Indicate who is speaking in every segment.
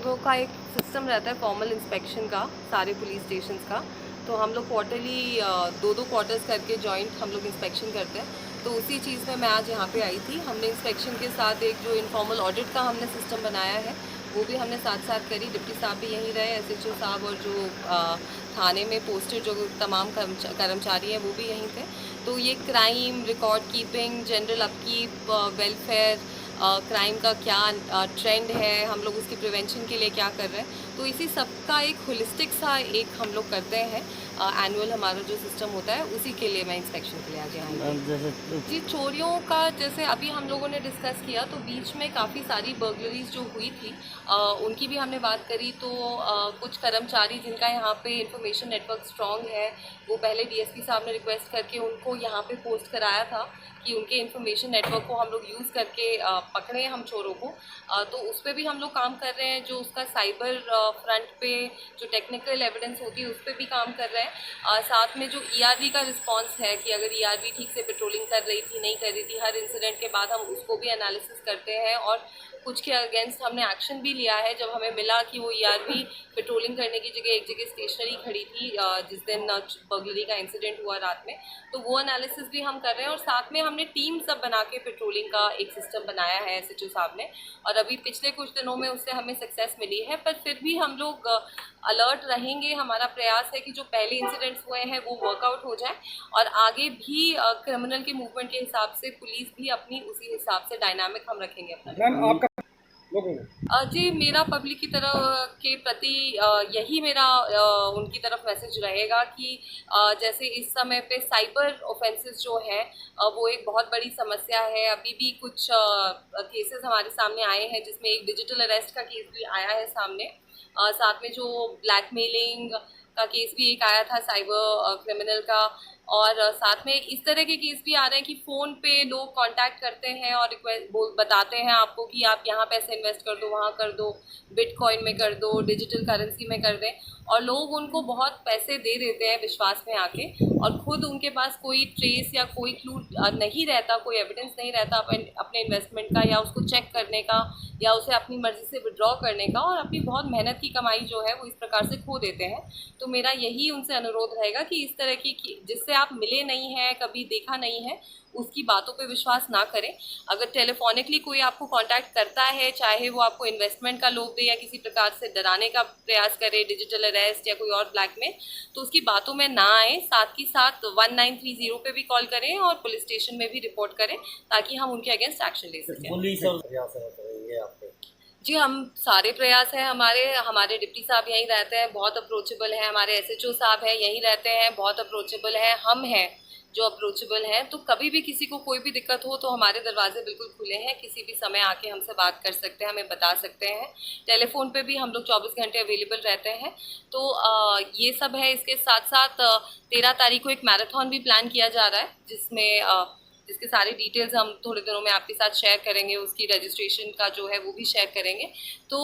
Speaker 1: लोगों का एक सिस्टम रहता है फॉर्मल इंस्पेक्शन का सारे पुलिस स्टेशंस का। तो हम लोग क्वार्टरली 2-2 क्वार्टर्स करके जॉइंट हम लोग इंस्पेक्शन करते हैं। तो उसी चीज़ में मैं आज यहाँ पे आई थी। हमने इंस्पेक्शन के साथ एक जो इनफॉर्मल ऑडिट का हमने सिस्टम बनाया है वो भी हमने साथ साथ करी। डिप्टी साहब भी यहीं रहे, SHO साहब और जो थाने में पोस्टेड जो तमाम कर्मचारी हैं वो भी यहीं थे। तो ये crime record keeping, general upkeep, welfare, crime का क्या ट्रेंड है, हम लोग उसकी प्रिवेंशन के लिए क्या कर रहे हैं, तो इसी सब का एक होलिस्टिक सा एक हम लोग करते हैं। एनुअल हमारा जो सिस्टम होता है उसी के लिए मैं इंस्पेक्शन के लिए आज यहाँ आई। जी, चोरियों का जैसे अभी हम लोगों ने डिस्कस किया तो बीच में काफ़ी सारी बर्गलरीज जो हुई थी उनकी भी हमने बात करी। तो कुछ कर्मचारी जिनका यहाँ पे इंफॉर्मेशन नेटवर्क स्ट्रॉन्ग है वो पहले DSP साहब ने रिक्वेस्ट करके उनको यहाँ पे पोस्ट कराया था कि उनके इंफॉर्मेशन नेटवर्क को हम लोग यूज़ करके पकड़ें हम चोरों को। तो उस पर भी हम लोग काम कर रहे हैं। जो उसका साइबर फ्रंट पे जो टेक्निकल एविडेंस होती है उस पर भी काम कर रहे हैं। साथ में जो ERV का रिस्पांस है कि अगर ERV ठीक से पेट्रोलिंग कर रही थी नहीं कर रही थी, हर इंसिडेंट के बाद हम उसको भी एनालिसिस करते हैं और कुछ के अगेंस्ट हमने एक्शन भी लिया है जब हमें मिला कि वो ERV पेट्रोलिंग करने की जगह एक जगह स्टेशनरी खड़ी थी जिस दिन बर्गलरी का इंसिडेंट हुआ रात में। तो वो एनालिसिस भी हम कर रहे हैं और साथ में हमने टीम सब बना के पेट्रोलिंग का एक सिस्टम बनाया है SHO साहब ने। और अभी पिछले कुछ दिनों में उससे हमें सक्सेस मिली है, पर फिर भी हम लोग अलर्ट रहेंगे। हमारा प्रयास है कि जो पहले इंसिडेंट्स हुए हैं वो वर्कआउट हो जाए और आगे भी क्रिमिनल के मूवमेंट के हिसाब से पुलिस भी अपनी उसी हिसाब से डायनामिक हम रखेंगे अपना। जी, मेरा पब्लिक की तरफ के प्रति यही मेरा उनकी तरफ मैसेज रहेगा कि जैसे इस समय पे साइबर ऑफेंसेस जो है वो एक बहुत बड़ी समस्या है। अभी भी कुछ केसेस हमारे सामने आए हैं जिसमें एक डिजिटल अरेस्ट का केस भी आया है सामने। साथ में जो ब्लैकमेलिंग का केस भी एक आया था साइबर क्रिमिनल का। और साथ में इस तरह के केस भी आ रहे हैं कि फ़ोन पे लोग कांटेक्ट करते हैं और बताते हैं आपको कि आप यहाँ पैसे इन्वेस्ट कर दो, वहाँ कर दो, बिटकॉइन में कर दो, डिजिटल करेंसी में कर दें। और लोग उनको बहुत पैसे दे देते हैं विश्वास में आके और ख़ुद उनके पास कोई ट्रेस या कोई क्लू नहीं रहता, कोई एविडेंस नहीं रहता अपने इन्वेस्टमेंट का या उसको चेक करने का या उसे अपनी मर्ज़ी से विड्रॉ करने का, और अपनी बहुत मेहनत की कमाई जो है वो इस प्रकार से खो देते हैं। तो मेरा यही उनसे अनुरोध रहेगा कि इस तरह की जिससे आप मिले नहीं हैं, कभी देखा नहीं है, उसकी बातों पे विश्वास ना करें। अगर टेलीफोनिकली कोई आपको कांटेक्ट करता है, चाहे वो आपको इन्वेस्टमेंट का लोभ दे या किसी प्रकार से डराने का प्रयास करे, डिजिटल अरेस्ट या कोई और ब्लैकमेल, तो उसकी बातों में ना आए। साथ ही साथ 1930 पे भी कॉल करें और पुलिस स्टेशन में भी रिपोर्ट करें ताकि हम उनके अगेंस्ट एक्शन ले सकें। जी, हम सारे प्रयास हैं हमारे डिप्टी साहब यहीं रहते हैं, बहुत अप्रोचेबल हैं। हमारे SHO साहब हैं यहीं रहते हैं, बहुत अप्रोचेबल हैं। हम हैं जो अप्रोचेबल हैं। तो कभी भी किसी को कोई भी दिक्कत हो तो हमारे दरवाजे बिल्कुल खुले हैं, किसी भी समय आके हमसे बात कर सकते हैं, हमें बता सकते हैं। टेलीफोन पे भी हम लोग 24 घंटे अवेलेबल रहते हैं। तो ये सब है। इसके साथ साथ 13 तारीख को एक मैराथन भी प्लान किया जा रहा है जिसके सारे डिटेल्स हम थोड़े दिनों में आपके साथ शेयर करेंगे। उसकी रजिस्ट्रेशन का जो है वो भी शेयर करेंगे। तो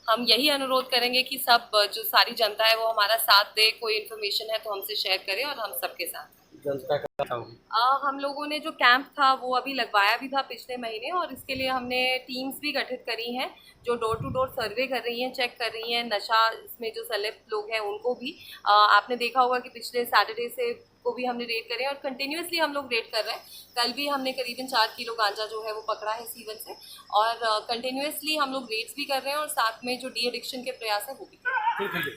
Speaker 1: हम यही अनुरोध करेंगे कि सब जो सारी जनता है वो हमारा साथ दे। कोई इन्फॉर्मेशन है तो हमसे शेयर करें और हम सबके साथ जनता का हम लोगों ने जो कैंप था वो अभी लगवाया भी था पिछले महीने और इसके लिए हमने टीम्स भी गठित करी हैं जो डोर टू डोर सर्वे कर रही हैं, चेक कर रही हैं नशा इसमें जो संलिप्त लोग हैं उनको भी। आपने देखा होगा कि पिछले सैटरडे से को भी हमने रेड करे और कंटिन्यूसली हम लोग रेड कर रहे हैं। कल भी हमने करीबन 4 किलो गांजा जो है वो पकड़ा है सीवन से और कंटिन्यूसली हम लोग रेड्स भी कर रहे हैं और साथ में जो डी एडिक्शन के प्रयास है वो भी कर रहे हैं।